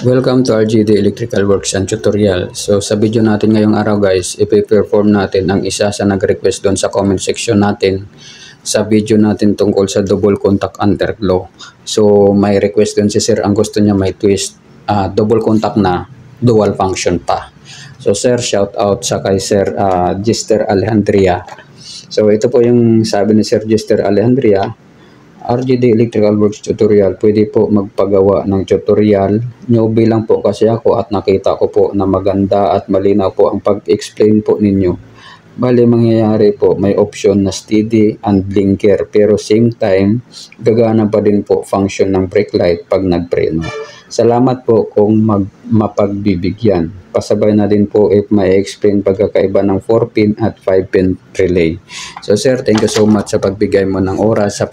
Welcome to RGD Electrical Works and Tutorial. So sa video natin ngayong araw guys, ipi-perform natin ang isa sa nag-request doon sa comment section natin sa video natin tungkol sa double contact underglow. So may request doon si sir, ang gusto niya may twist double contact na dual function pa. So sir, shout out sa kay sir Jester Alejandria. So ito po yung sabi ni sir Jester Alejandria. RGD Electrical Works Tutorial, pwede po magpagawa ng tutorial. Newbie lang po kasi ako at nakita ko po na maganda at malinaw po ang pag-explain po ninyo. Bali mangyayari po, may option na steady and blinker pero same time, gagana pa din po function ng brake light pag nagpreno. Salamat po kung mapagbibigyan. Pasabay na din po if may explain pagkakaiba ng 4-pin at 5-pin relay. So sir, thank you so much sa pagbigay mo ng oras sa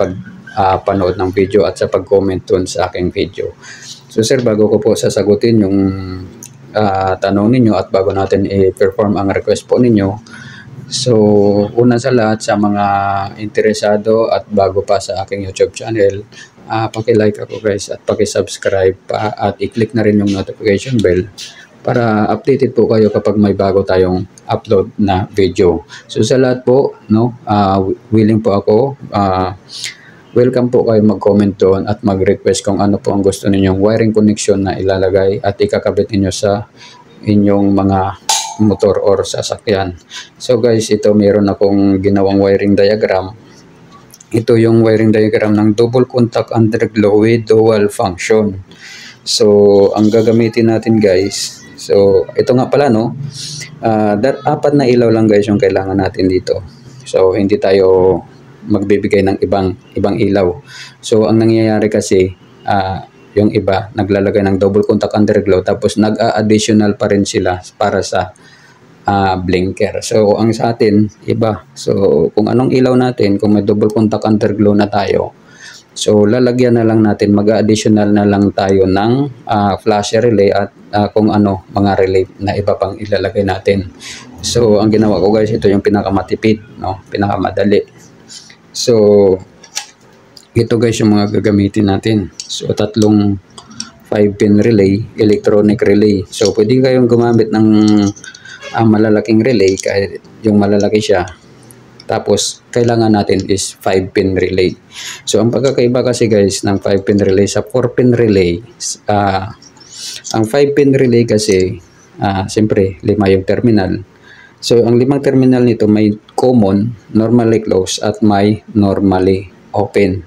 panood ng video at sa pag-comment dun sa aking video. So sir, bago ko po sasagutin yung tanong ninyo at bago natin i-perform ang request po ninyo, so una sa lahat sa mga interesado at bago pa sa aking YouTube channel, paki-like ako guys at paki-subscribe pa at i-click na rin yung notification bell para updated po kayo kapag may bago tayong upload na video. So sa lahat po, willing po ako, welcome po kayo mag-comment doon at mag-request kung ano po ang gusto ninyong wiring connection na ilalagay at ikakabit ninyo sa inyong mga motor or sasakyan. So guys, ito meron akong ginawang wiring diagram. Ito yung wiring diagram ng double contact underglow with dual function. So ang gagamitin natin guys, so ito nga pala apat na ilaw lang guys yung kailangan natin dito. So hindi tayo magbibigay ng ibang ilaw. So ang nangyayari kasi yung iba naglalagay ng double contact underglow tapos nag-additional pa rin sila para sa blinker. So ang sa atin iba. So kung anong ilaw natin, kung may double contact underglow na tayo, so lalagyan na lang natin, mag-additional na lang tayo ng flasher relay at kung ano mga relay na iba pang ilalagay natin. So ang ginawa ko guys, ito yung pinakamatipid, pinakamadali. So, ito guys yung mga gagamitin natin. So, tatlong 5-pin relay, electronic relay. So, pwede kayong gumamit ng malalaking relay kahit yung malalaki siya. Tapos, kailangan natin is 5-pin relay. So, ang pagkakaiba kasi guys ng 5-pin relay sa 4-pin relay, ang 5-pin relay kasi, siyempre, 5 yung terminal. So, ang 5 terminal nito may common, normally closed, at may normally open.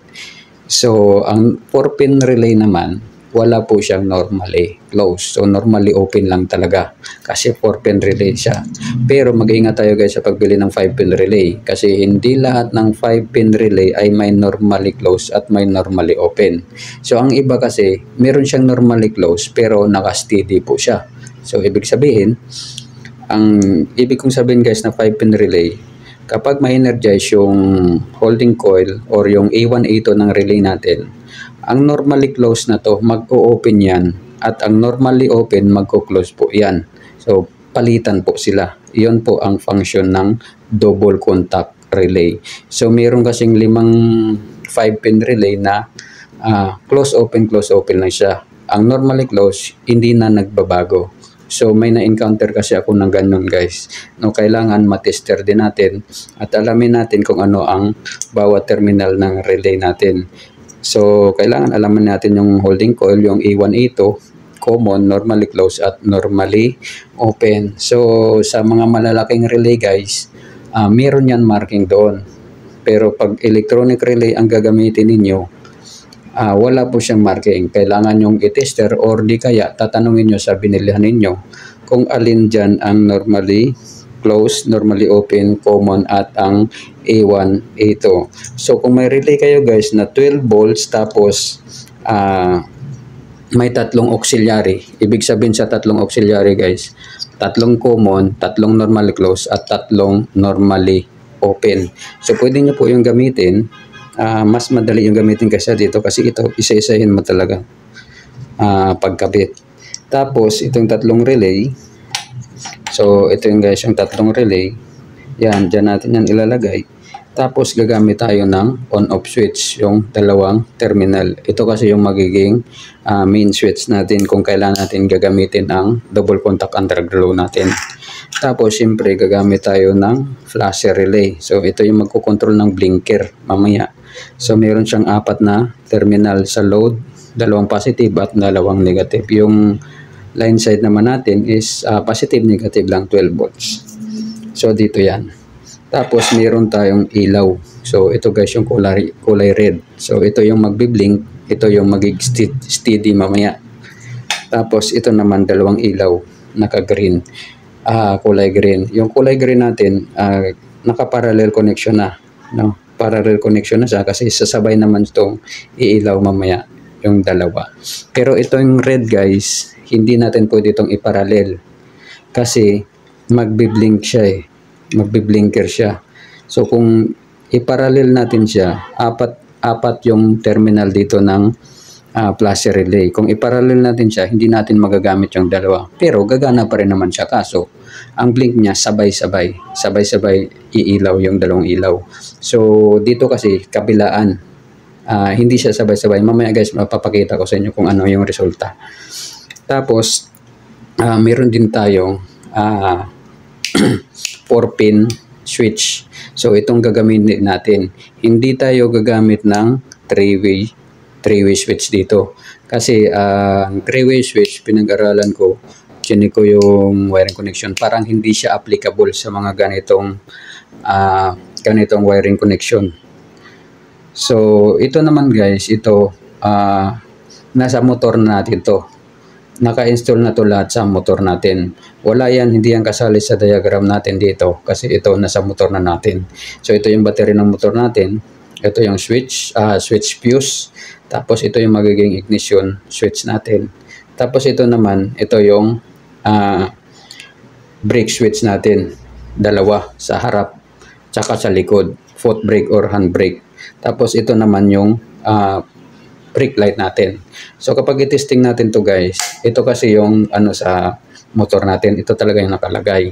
So, ang 4-pin relay naman, wala po siyang normally closed. So, normally open lang talaga kasi 4-pin relay siya. Pero mag-ingat tayo guys sa pagbili ng 5-pin relay kasi hindi lahat ng 5-pin relay ay may normally closed at may normally open. So, ang iba kasi, meron siyang normally closed pero naka-steady po siya. So, ibig sabihin, ang ibig kong sabihin guys na 5-pin relay, kapag ma-energize yung holding coil or yung A1, A2 ng relay natin, ang normally closed na to, mag-o-open yan at ang normally open, mag-o-close po yan. So, palitan po sila. Iyon po ang function ng double contact relay. So, meron kasing 5 5-pin relay na close open lang siya. Ang normally closed, hindi na nagbabago. So may na-encounter kasi ako ng ganun guys. Kailangan matester din natin at alamin natin kung ano ang bawat terminal ng relay natin. So kailangan alamin natin yung holding coil, yung A1, A2, common, normally closed at normally open. So sa mga malalaking relay guys, meron yan marking doon. Pero pag electronic relay ang gagamitin ninyo, wala po siyang marking. Kailangan yung i-tester or di kaya tatanungin nyo sa binilihan ninyo kung alin dyan ang normally closed, normally open, common at ang A1, A2. So kung may relay kayo guys na 12 volts tapos may tatlong auxiliary, ibig sabihin sa tatlong auxiliary guys, tatlong common, tatlong normally closed at tatlong normally open. So pwede nyo po yung gamitin. Mas madali yung gamitin kasi dito kasi ito isa-isahin mo talaga pagkabit. Tapos itong tatlong relay, so ito yung guys yung tatlong relay, yan dyan natin yan ilalagay. Tapos gagamit tayo ng on-off switch, yung dalawang terminal. Ito kasi yung magiging main switch natin kung kailan natin gagamitin ang double contact underglow natin. Tapos siyempre gagamit tayo ng flasher relay. So ito yung magkocontrol ng blinker mamaya. So meron siyang 4 na terminal sa load, 2 positive at 2 negative. Yung line side naman natin is positive negative lang 12 volts. So dito yan. Tapos meron tayong ilaw. So ito guys yung kulay red. So ito yung magbi-blink, ito yung steady mamaya. Tapos ito naman 2 ilaw naka-green. Kulay green. Yung kulay green natin naka-parallel connection na, no? Parallel connection na siya kasi sasabay naman itong iilaw mamaya yung dalawa. Pero ito yung red guys, hindi natin pwede itong iparallel kasi magbi-blink siya eh. Magbi-blinker siya. So kung iparallel natin siya, apat yung terminal dito ng flasher relay. Kung iparallel natin siya, hindi natin magagamit yung dalawa. Pero gagana pa rin naman siya. Kaso ang blink niya sabay-sabay iilaw yung 2 ilaw. So dito kasi kabilaan, hindi siya sabay-sabay. Mamaya guys mapapakita ko sa inyo kung ano yung resulta. Tapos meron din tayong 4-pin switch. So itong gagamitin natin. Hindi tayo gagamit ng 3-way switch dito. Kasi ang 3-way switch pinag-aralan ko, chinik ko yung wiring connection. Parang hindi siya applicable sa mga ganitong wiring connection. So ito naman guys, ito nasa motor na natin to. Naka-install na to lahat sa motor natin. Wala yan, hindi yan kasali sa diagram natin dito kasi ito nasa motor na natin. So ito yung battery ng motor natin. Ito yung switch fuse. Tapos ito yung magiging ignition switch natin. Tapos ito naman, ito yung brake switch natin. 2 sa harap tsaka sa likod. Foot brake or hand brake. Tapos ito naman yung brake light natin. So kapag i-testing natin to guys, ito kasi yung sa motor natin, ito talaga yung nakalagay.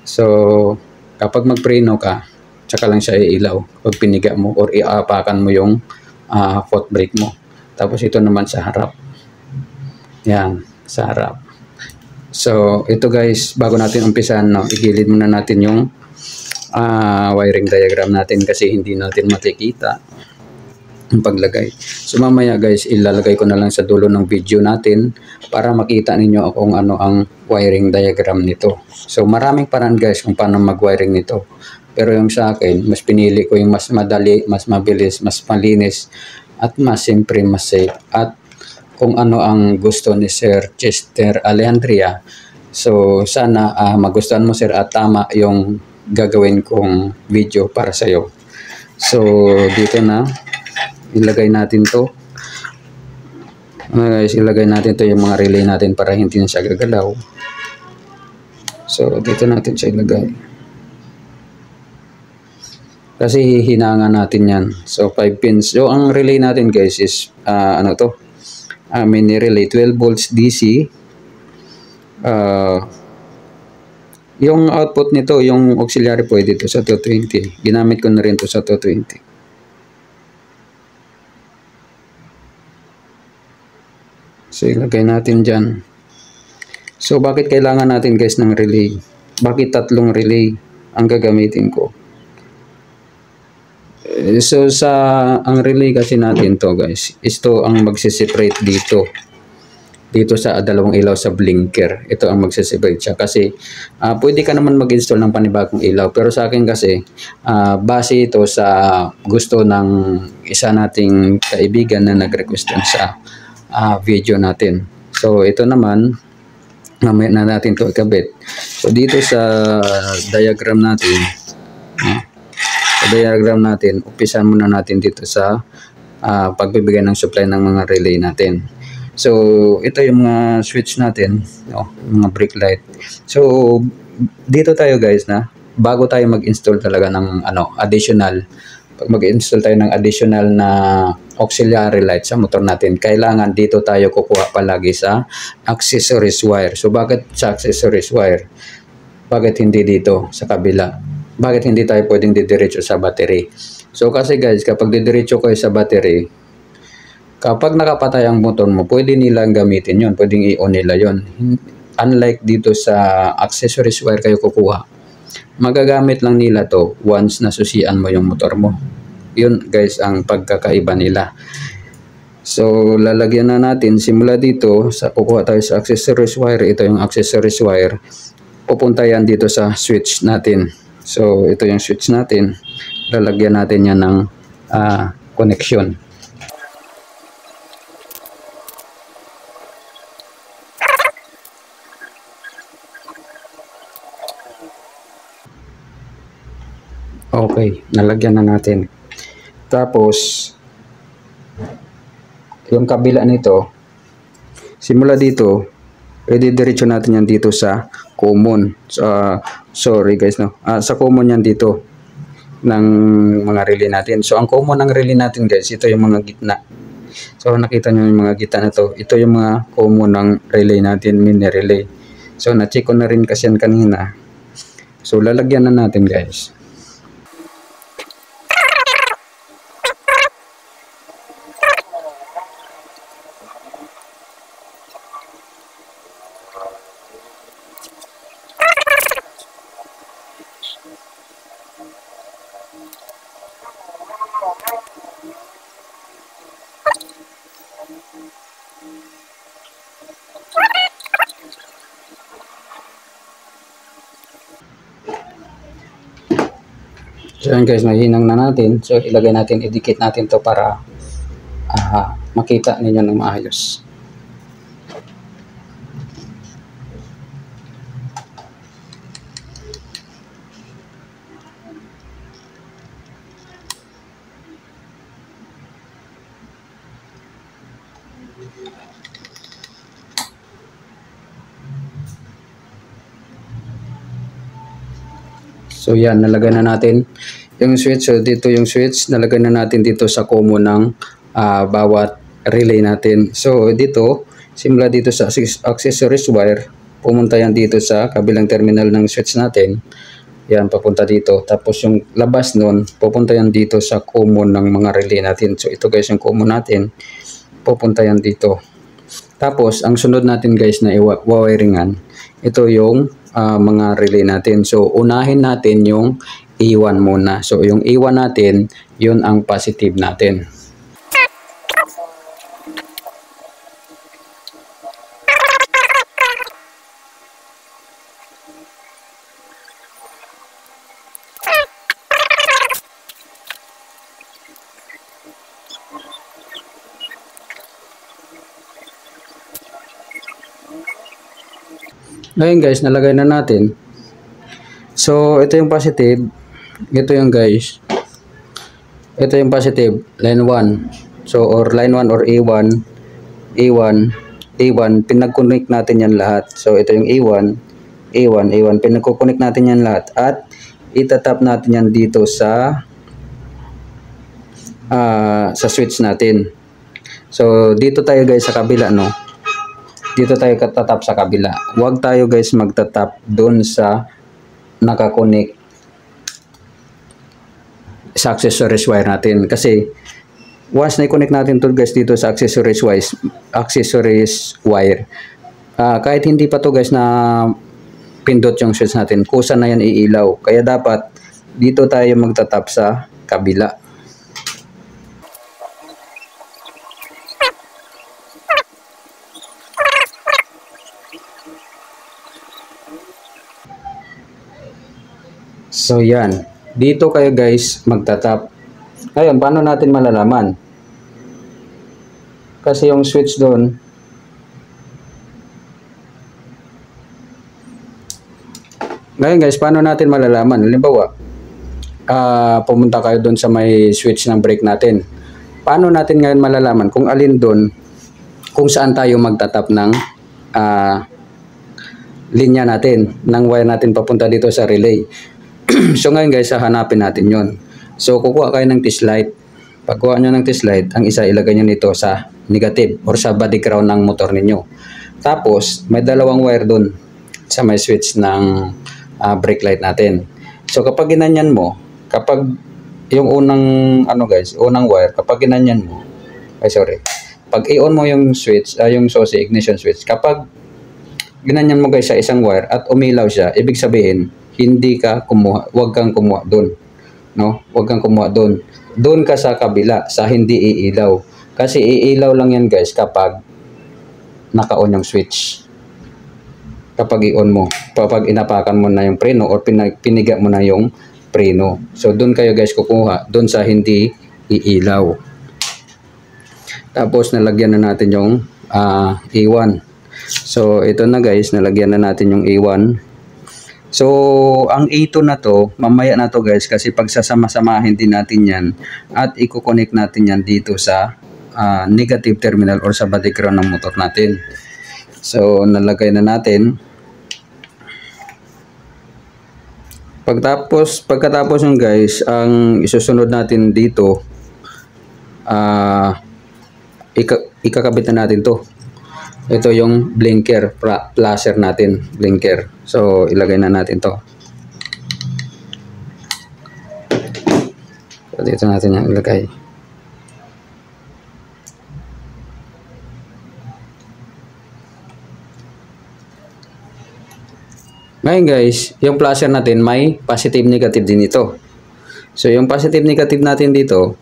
So kapag magpreno ka, tsaka lang siya iilaw pag piniga mo or iapakan mo yung foot brake mo. Tapos ito naman sa harap. Yan, sa harap. So ito guys, bago natin umpisan, igilid muna natin yung wiring diagram natin kasi hindi natin makikita ang paglagay. So mamaya guys, ilalagay ko na lang sa dulo ng video natin para makita ninyo kung ano ang wiring diagram nito. So maraming paraan guys kung paano mag-wiring nito. Pero yung sa akin, mas pinili ko yung mas madali, mas mabilis, mas malinis at mas siyempre mas safe. At kung ano ang gusto ni Sir Chester Alejandria. So sana magustuhan mo sir at tama yung gagawin kong video para sa iyo. So dito na ilagay natin to. Guys, ilagay natin to yung mga relay natin para hindi na siya gagalaw. So dito natin siya ilagay. Kasi hihinangan natin yan. So 5 pins. So ang relay natin guys is mini relay 12 volts DC. Yung output nito, yung auxiliary pwede to sa 220. Ginamit ko na rin to sa 220. So ilagay natin dyan. So bakit kailangan natin guys ng relay? Bakit 3 relay ang gagamitin ko? So ang relay kasi natin to guys, ito ang magsiseparate dito sa 2 ilaw sa blinker. Ito ang magsiseparate siya kasi pwede ka naman mag-install ng panibagong ilaw, pero sa akin kasi base ito sa gusto ng isa nating kaibigan na nag-request sa video natin. So ito naman mamaya na natin to ikabit. So dito sa diagram natin, umpisan muna natin dito sa pagbibigay ng supply ng mga relay natin. So ito yung mga switch natin, mga brake light. So dito tayo guys bago tayo mag-install talaga ng additional, pag mag-install tayo ng additional na auxiliary light sa motor natin, kailangan dito tayo kukuha palagi sa accessories wire. So bakit sa accessories wire? Bakit hindi dito sa kabila? Bakit hindi tayo pwedeng didiretso sa battery? So kasi guys, kapag didiretso kayo sa battery, kapag nakapatay ang motor mo, pwede nilang gamitin yon, pwedeng i-on nila yon. Unlike dito sa accessories wire kayo kukuha, magagamit lang nila to once nasusian mo yung motor mo. Yun guys ang pagkakaiba nila. So lalagyan na natin, simula dito sa kukuha tayo sa accessories wire. Ito yung accessories wire, pupunta yan dito sa switch natin. So ito yung switch natin, lalagyan natin yan ng connection. Okay, nalagyan na natin. Tapos yung kabila nito, simula dito, diretso natin yan dito sa common. Sorry guys, no. Sa common yan dito ng mga relay natin. So ang common ng relay natin guys, ito yung mga gitna. So nakita nyo yung mga gitna na to. Ito yung mga common ng relay natin, mini relay. So na-check ko na rin kasi yan kanina. So lalagyan na natin guys. So yun guys, nahinang na natin. So ilagay natin, idikit natin to para makita ninyo ng maayos. So yan, nalagay na natin yung switch. So dito yung switch, nalagay na natin dito sa common ng bawat relay natin. So dito, simula dito sa accessories wire, pumunta yan dito sa kabilang terminal ng switch natin. Yan, papunta dito. Tapos yung labas nun, pupunta yan dito sa common ng mga relay natin. So ito guys, yung common natin, pupunta yan dito. Tapos, ang sunod natin guys na i-wiringan, ito yung mga relay natin. So, unahin natin yung A1 muna. So, yung A1 natin, yun ang positive natin. Ngayon guys, nalagay na natin. So, ito yung positive. Ito yung guys. Ito yung positive, line 1. So, or line 1 or A1, A1, A1, pinag-connect natin yan lahat. So, ito yung A1, A1, A1, pinag-connect natin yan lahat. At, itatap natin yan dito sa switch natin. So, dito tayo guys sa kabila, no? Dito tayo tatap sa kabila. Huwag tayo guys magtatap doon sa nakakonect sa accessories wire natin. Kasi once na-connect natin to guys dito sa accessories wire, kahit hindi pa to guys na pindot yung switch natin, kusa na yan iilaw. Kaya dapat dito tayo magtatap sa kabila. So yan, dito kayo guys magtatap. Ngayon, paano natin malalaman? Kasi yung switch doon, ngayon guys, paano natin malalaman? Halimbawa, pumunta kayo doon sa may switch ng brake natin. Paano natin ngayon malalaman kung alin doon, kung saan tayo magtatap ng linya natin, ng wire natin papunta dito sa relay. So ngayon guys, hahanapin natin yon. So kukuha kayo ng test light. Pagkuha nyo ng test light, ang isa ilagay nyo nito sa negative or sa body ground ng motor ninyo. Tapos may dalawang wire doon sa may switch ng brake light natin. So kapag ginanyan mo, kapag yung unang ano guys, unang wire, kapag ginanyan mo, pag i-on mo yung switch, yung susi, ignition switch, kapag ginanyan mo guys sa isang wire at umilaw siya, ibig sabihin, hindi ka kumuha, wag kang kumuha doon. No? Wag kang kumuha doon. Doon ka sa kabila, sa hindi iilaw. Kasi iilaw lang yan guys kapag naka-on yung switch. Kapag i-on mo, kapag inapakan mo na yung preno or piniga mo na yung preno. So doon kayo guys kukuha, doon sa hindi iilaw. Tapos nalagyan na natin yung A1. So ito na guys, nalagyan na natin yung A1. So ang A2 na to, mamaya na to guys, kasi pagsasama-samahin din natin yan at i-connect natin yan dito sa negative terminal or sa body ground ng motor natin. So nalagay na natin. Pagkatapos yung guys, ang isusunod natin dito, ikakabit na natin to. Ito yung blinker, flasher natin, blinker. So ilagay na natin to. So dito natin yung ilagay. Ngayon guys, yung flasher natin may positive negative din ito. So yung positive negative natin dito,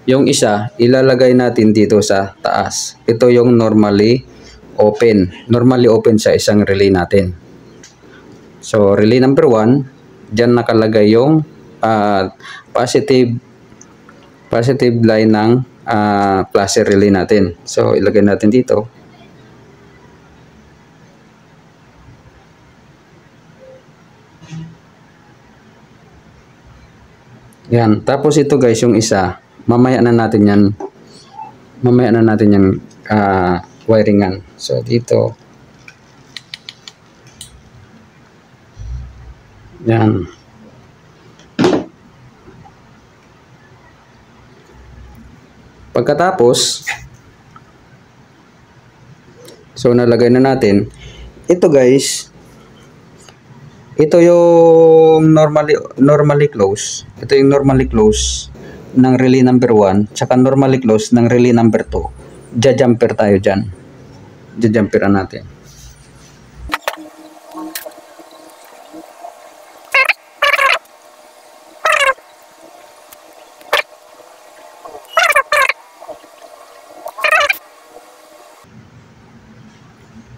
yung isa ilalagay natin dito sa taas. Ito yung normally open sa isang relay natin. So relay number 1, diyan nakalagay yung positive line ng flasher relay natin. So ilagay natin dito. Yan. Tapos ito guys, yung isa, mamaya na natin yan wiringan. So dito. Yan. Pagkatapos, so nalagay na natin. Ito guys, ito yung normally close. Ito yung normally close ng relay number 1, tsaka normally close ng relay number 2. Ja-jumper tayo dyan. Ja-jumperan natin.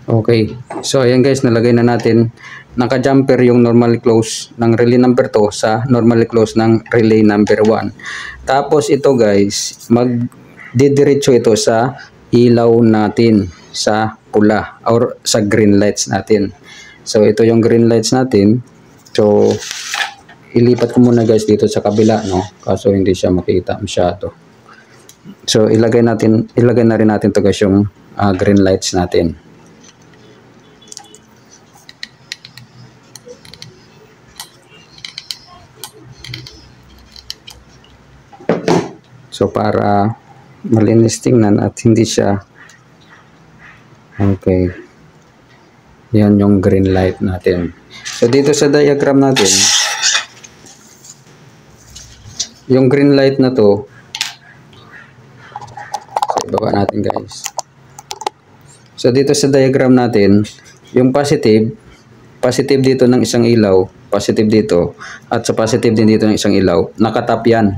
Okay. So ayan guys, nalagay na natin. Naka-jumper yung normally close ng relay number 2 sa normally close ng relay number 1. Tapos ito guys, magdidiretso ito sa ilaw natin sa pula or sa green lights natin. So ito yung green lights natin. So ilipat ko muna guys dito sa kabila, no? Kaso hindi siya makita masyado. So ilagay na rin natin to guys yung green lights natin. So para malinis tingnan at hindi siya okay. Yan yung green light natin. So dito sa diagram natin, yung green light na to, so ibaba natin guys. So dito sa diagram natin, yung positive dito ng isang ilaw, positive dito, at sa positive din dito ng isang ilaw, nakatap yan.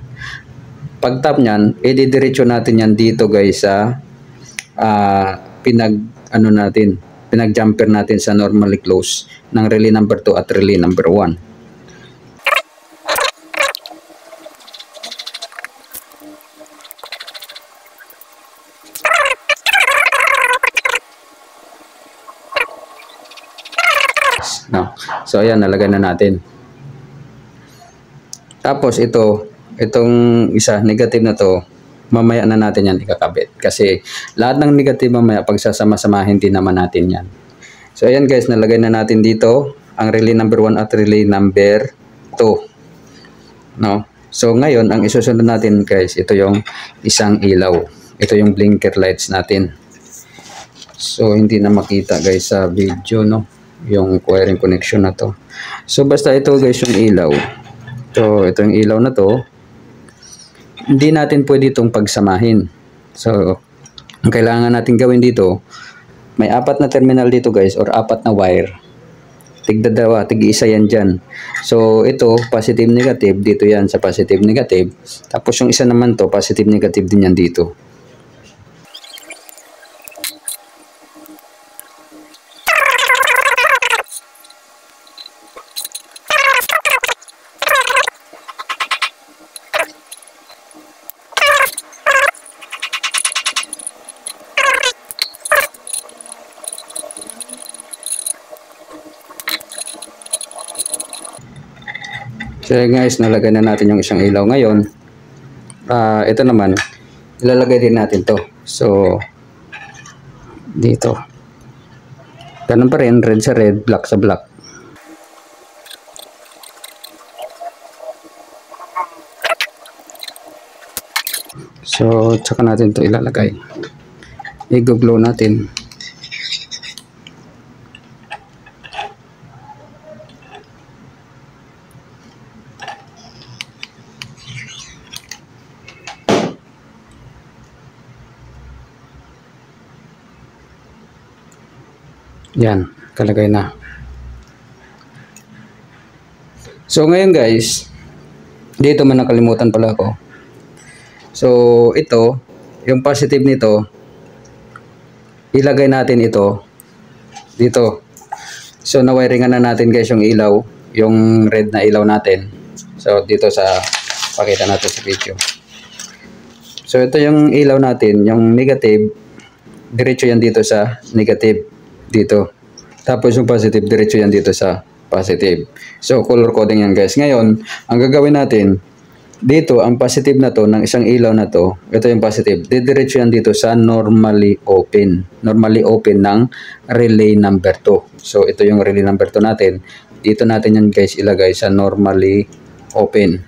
Pag tap niyan, i-diretso natin yan dito guys sa pinag-jumper natin sa normally close ng relay number 2 at relay number 1. No. So ayan, nalagay na natin. Tapos itong isa, negative na to, mamaya na natin yan ikakabit. Kasi lahat ng negative mamaya pagsasama-samahin din naman natin yan. So ayan guys, nalagay na natin dito ang relay number 1 at relay number 2. No? So ngayon, ang isusunod natin guys, ito yung isang ilaw. Ito yung blinker lights natin. So hindi na makita guys sa video, no? Yung wiring connection na to. So basta ito guys yung ilaw. So, ito yung ilaw na to. Hindi natin pwede itong pagsamahin. So, ang kailangan natin gawin dito, may 4 na terminal dito guys, or 4 na wire. Tig-dalawa, tig-isa yan dyan. So, ito, positive, negative, dito yan sa positive, negative. Tapos yung isa naman to, positive, negative din yan dito. So guys, nalagay na natin yung isang ilaw ngayon. Ito naman, ilalagay din natin to. So, dito. Ganun pa rin, red sa red, black sa black. So, tsaka natin to ilalagay. I-glow natin. Yan, kalagay na. So ngayon guys, dito man nakalimutan pala ako. So ito, yung positive nito, ilagay natin ito dito. So nawiringan na natin guys yung ilaw, yung red na ilaw natin. So dito sa, pakita natin sa video. So ito yung ilaw natin, yung negative, diretso yan dito sa negative. Dito. Tapos yung positive, diretso yan dito sa positive. So, color coding yan guys. Ngayon, ang gagawin natin, dito, ang positive na to, ng isang ilaw na to, ito yung positive, diretso yan dito sa normally open. Normally open ng relay number 2. So, ito yung relay number 2 natin. Dito natin yan guys ilagay sa normally open.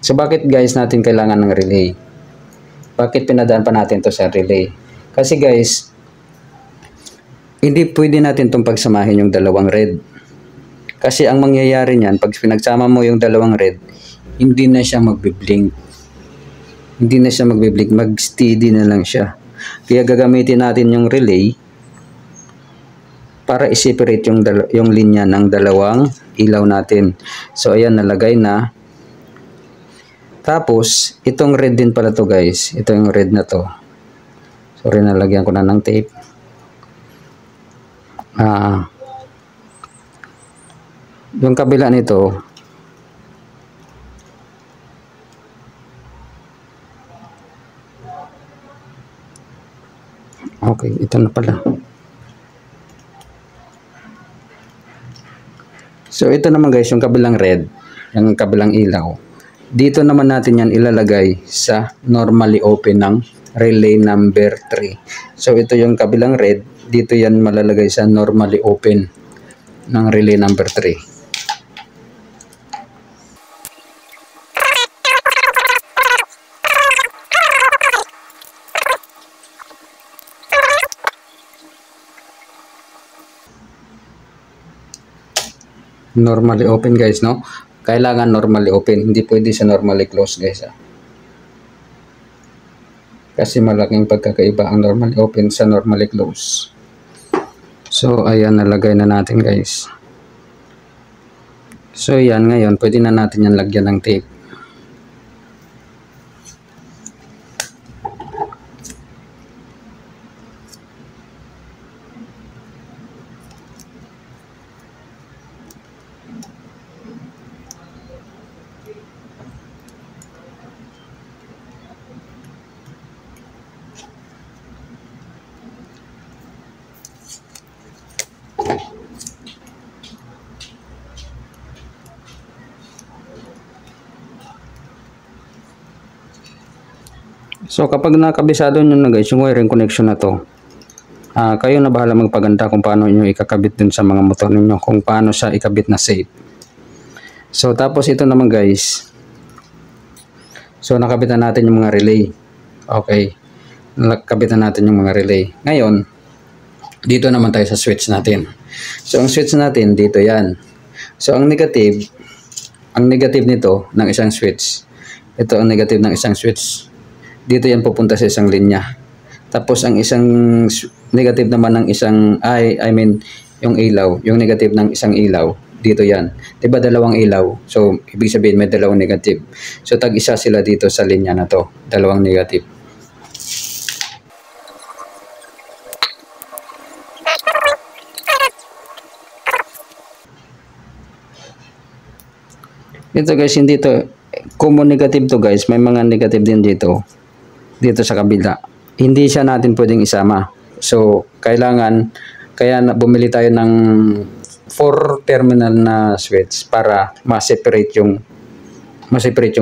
So bakit guys natin kailangan ng relay? Bakit pinadaan pa natin to sa relay? Kasi guys, hindi pwede natin itong pagsamahin yung dalawang red. Kasi ang mangyayari niyan, pag pinagsama mo yung dalawang red, hindi na siya magbiblink. Hindi na siya magbiblink, mag-steady na lang siya. Kaya gagamitin natin yung relay para i-separate yung linya ng dalawang ilaw natin. So ayan, nalagay na. Tapos, itong red din pala to guys. Ito yung red na to. Sorry, nalagyan ko na ng tape. Yung kabila nito, okay, ito na pala. So, ito naman guys, yung kabilang red, yung kabilang ilaw. Dito naman natin yan ilalagay sa normally open ng relay number 3. So ito yung kabilang red, dito yan malalagay sa normally open ng relay number 3. Normally open guys, no? Kailangan normally open, hindi pwede sa normally close guys. Kasi malaking pagkakaiba ang normally open sa normally close. So ayan, nalagay na natin guys. So yan, ngayon pwede na natin yan lagyan ng tape. So kapag nakabisado nyo na guys yung wiring connection na to, kayo na bahala magpaganda kung paano nyo ikakabit din sa mga motor ninyo, kung paano siya ikabit na safe. So tapos ito naman guys, so nakabitan natin yung mga relay. Okay. Kabitan natin yung mga relay. Ngayon, dito naman tayo sa switch natin. So, ang switch natin, dito yan. So, ang negative nito ng isang switch, ito ang negative ng isang switch. Dito yan pupunta sa isang linya. Tapos, ang isang negative naman ng isang, yung ilaw, yung negative ng isang ilaw, dito yan. Diba dalawang ilaw? So, ibig sabihin may dalawang negative. So, tag-isa sila dito sa linya na to. Dalawang negative. Ito guys, hindi to common negative to guys. May mga negative din dito sa kabila. Hindi siya natin pwedeng isama. So, kailangan, kaya bumili tayo ng 4 terminal na switch para ma-separate yung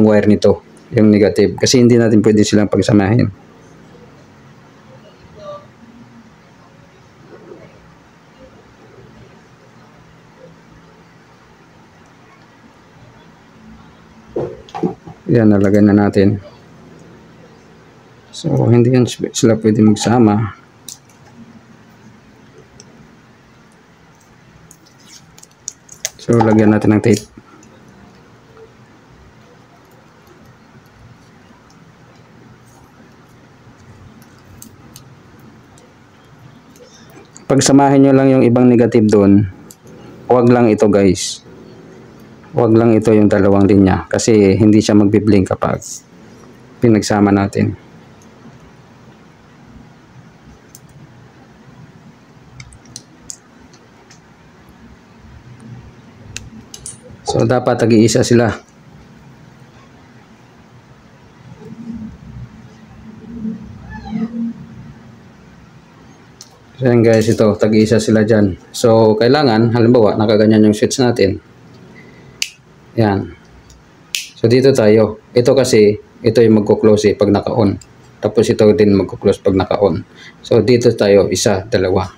wire nito, yung negative. Kasi hindi natin pwede silang pagsamahin. Yan, nalagay na natin. So, hindi yan sila pwede magsama. So, lagyan natin ng tape. Pagsamahin nyo lang yung ibang negative doon. Huwag lang ito guys. Huwag lang ito yung dalawang linya kasi hindi siya magbi-blink kapag pinagsama natin. So dapat tag-iisa sila. So yan guys, ito tag-iisa sila dyan. So kailangan, halimbawa nakaganyan yung switch natin. Yan. So dito tayo. Ito kasi, ito yung magko-close pag naka-on. Tapos ito din magko-close pag naka-on. So dito tayo, isa, dalawa.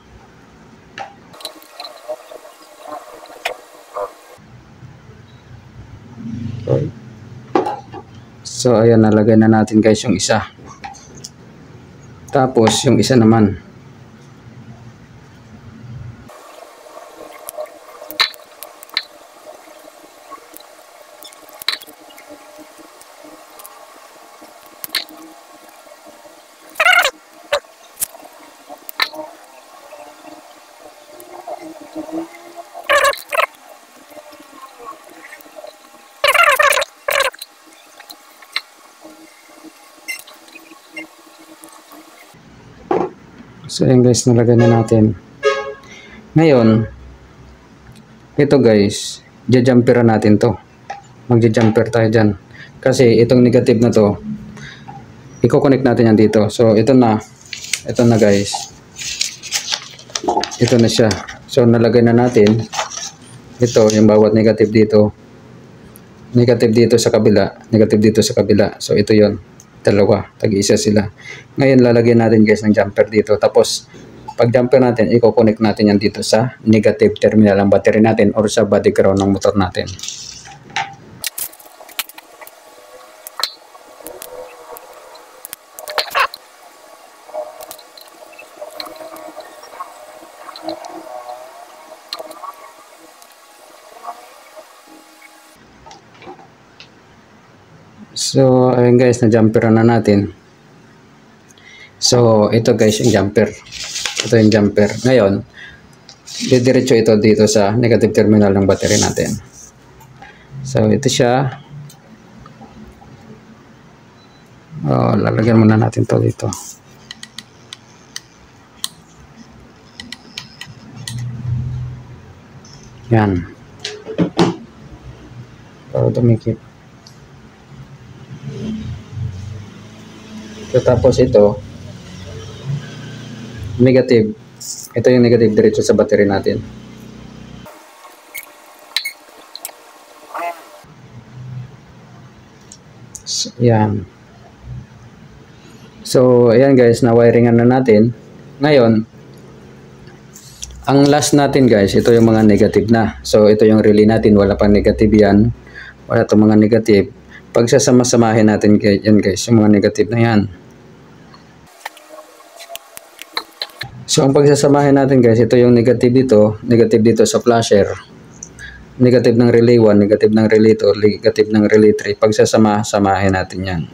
So ayan, nalagay na natin guys yung isa. Tapos yung isa naman. So ayan guys, nalagay na natin. Ngayon, ito guys, jumper natin to. Magja-jumper tayo dyan. Kasi itong negative na to, i-connect natin yan dito. So ito na guys. Ito na siya. So nalagay na natin. Ito, yung bawat negative dito. Negative dito sa kabila. Negative dito sa kabila. So ito yon, dalawa, tag-isa sila. Ngayon lalagyan natin guys ng jumper dito. Tapos pag jumper natin, i-connect natin yan dito sa negative terminal ng battery natin or sa body ground ng motor natin. So, ayun guys, na-jumper na natin. So, ito guys yung jumper. Ito yung jumper. Ngayon, didiretso ito dito sa negative terminal ng battery natin. So, ito siya. Lalagyan muna natin to dito. Yan. Para tumikip. So, tapos ito, negative. Ito yung negative diretso sa battery natin. So, yan. So, ayan guys, na-wiringan na natin. Ngayon, ang last natin guys, ito yung mga negative na. So, ito yung relay natin. Wala pang negative yan. Wala itong mga negative. Pag sasama-samahin natin yan guys, yung mga negative na yan. So ang pagsasamahin natin guys, ito yung negative dito sa flasher. Negative ng relay 1, negative ng relay 2, negative ng relay 3. Pagsasama-samahin natin yan.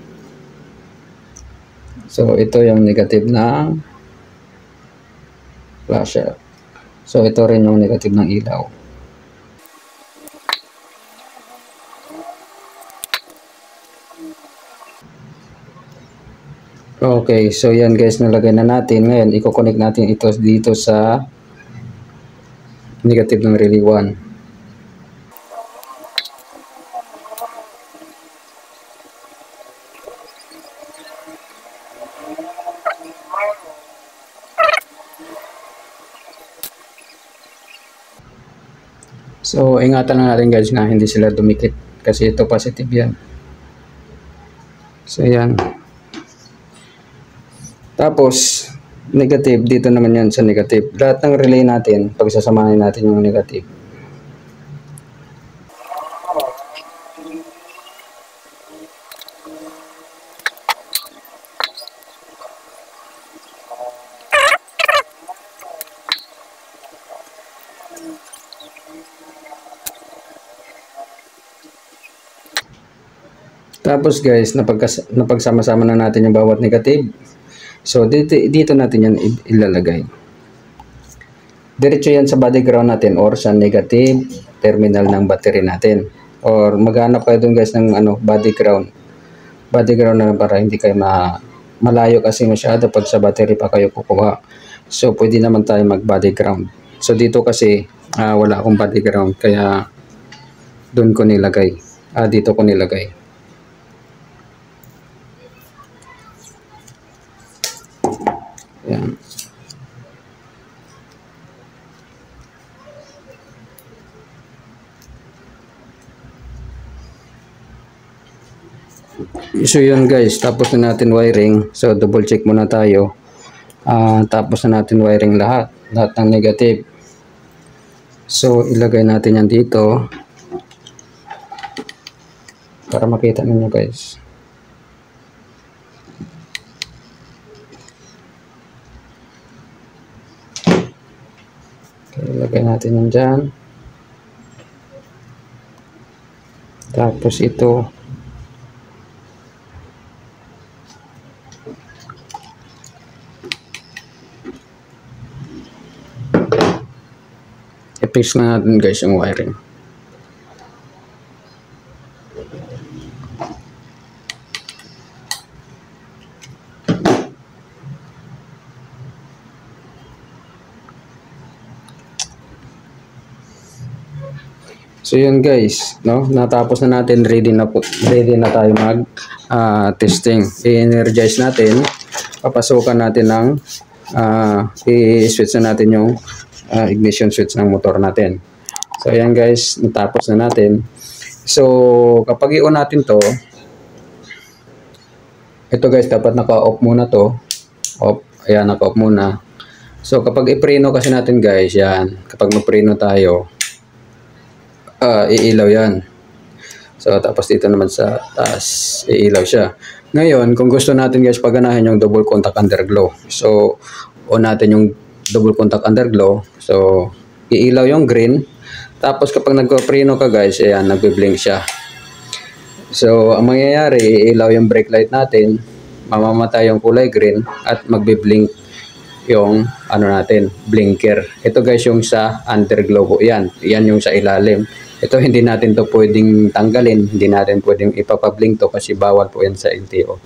So ito yung negative ng flasher. So ito rin yung negative ng ilaw. Okay, so yan guys, nalagay na natin. Ngayon, i-connect natin ito dito sa negative ng relay 1. So, ingatan lang natin guys na hindi sila dumikit kasi ito positive yan. So, yan. Tapos, negative, dito naman yan sa negative. Lahat ng relay natin, pagsasamahin natin yung negative. Tapos guys, napagsama-sama na natin yung bawat negative. So, dito natin yan ilalagay. Diretso yan sa body ground natin or sa negative terminal ng battery natin. Or maghanap kayo dun guys ng body ground. Body ground na lang para hindi kayo malayo kasi masyado pag sa battery pa kayo kukuha. So, pwede naman tayo mag body ground. So, dito kasi wala akong body ground kaya dun ko nilagay. Dito ko nilagay. Yan. So yun guys, tapos na natin wiring. So double check muna tayo. Tapos na natin wiring lahat ng negative. So ilagay natin yan dito para makita ninyo guys. Ilagay natin yan dyan. Tapos ito. I-fix na natin guys yung wiring. So yun guys, no? Natapos na natin, ready na tayo mag testing. I-energize natin, papasukan natin ng i-switch na natin yung ignition switch ng motor natin. So ayan guys, natapos na natin. So kapag i-on natin to, ito guys dapat naka-off muna to. Off, ayan, naka-off muna. So kapag i-preno kasi natin guys, yan, kapag ma-preno tayo, iilaw yan. So tapos dito naman sa taas, iilaw siya. Ngayon, kung gusto natin guys paganahin yung double contact underglow, so on natin yung double contact underglow. So iilaw yung green. Tapos kapag nagpa-preno ka guys, ayan, nagbe-blink siya. So ang mangyayari, iilaw yung brake light natin, mamamatay yung kulay green at magbe-blink yung natin, blinker. Ito guys yung sa underglow po yan. Yan yung sa ilalim. Ito hindi natin to pwedeng tanggalin, hindi natin pwedeng ipapablink to kasi bawal po yan sa LTO.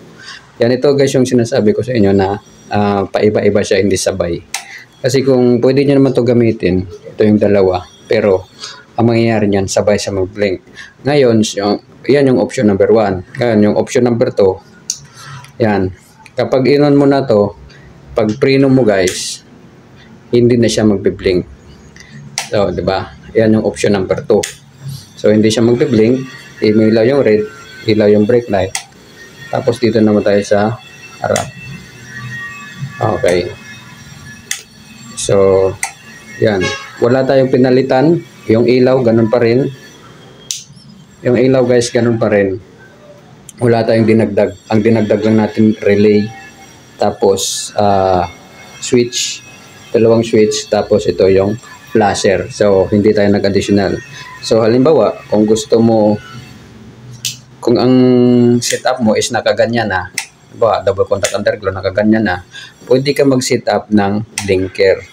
Yan, ito guys yung sinasabi ko sa inyo na paiba-iba siya, hindi sabay. Kasi kung pwede nyo naman to gamitin, ito yung dalawa. Pero ang mangyayari niyan, sabay sa mag-blink. Ngayon, yan yung option number 1. Ngayon, yung option number 2, yan. Kapag inon mo na to, pag preno mo guys, hindi na siya magbe-blink. So, di ba? Yan yung option number 2. So, hindi siya magbe-blink. Ilaw yung red, ilaw yung brake light. Tapos dito naman tayo sa harap. Okay. So, yan. Wala tayong pinalitan. Yung ilaw, ganun pa rin. Yung ilaw guys, ganun pa rin. Wala tayong dinagdag. Ang dinagdag lang natin relay. Tapos, switch. dalawang switch, tapos ito yung flasher. So, hindi tayo nag-additional. So, halimbawa, kung gusto mo, kung ang setup mo is nakaganyan na, ba, double contact underglow, nakaganyan na, pwede ka mag-setup ng blinker.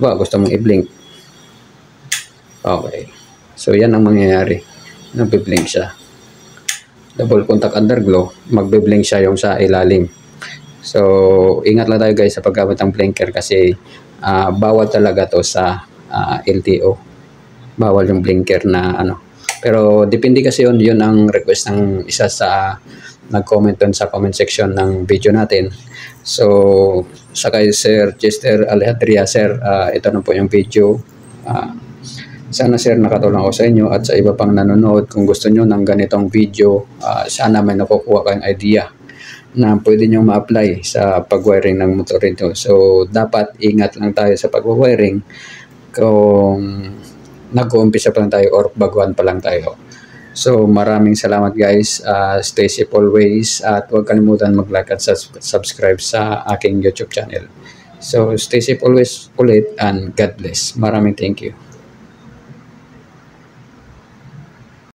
Ba, gusto mong i-blink. Okay. So, yan ang mangyayari. Nagbe-blink siya. Double contact underglow, magbe-blink siya yung sa ilalim. So, ingat lang tayo guys sa paggamit ng blinker kasi bawal talaga to sa LTO. Bawal yung blinker na ano. Pero depende kasi yun ang request ng isa sa nag-comment dun sa comment section ng video natin. So, sa kay Sir Chester Alejandria, Sir, ito na po yung video. Sana sir nakatulong ako sa inyo at sa iba pang nanonood. Kung gusto nyo ng ganitong video, sana may nakukuha kayong idea na pwede nyo ma-apply sa pag-wiring ng motor nito. So, dapat ingat lang tayo sa pag-wiring kung nag-uumpisa pa lang tayo or baguhan pa lang tayo. So, maraming salamat guys. Stay safe always at huwag kalimutan mag-like at subscribe sa aking YouTube channel. So, stay safe always ulit and God bless. Maraming thank you.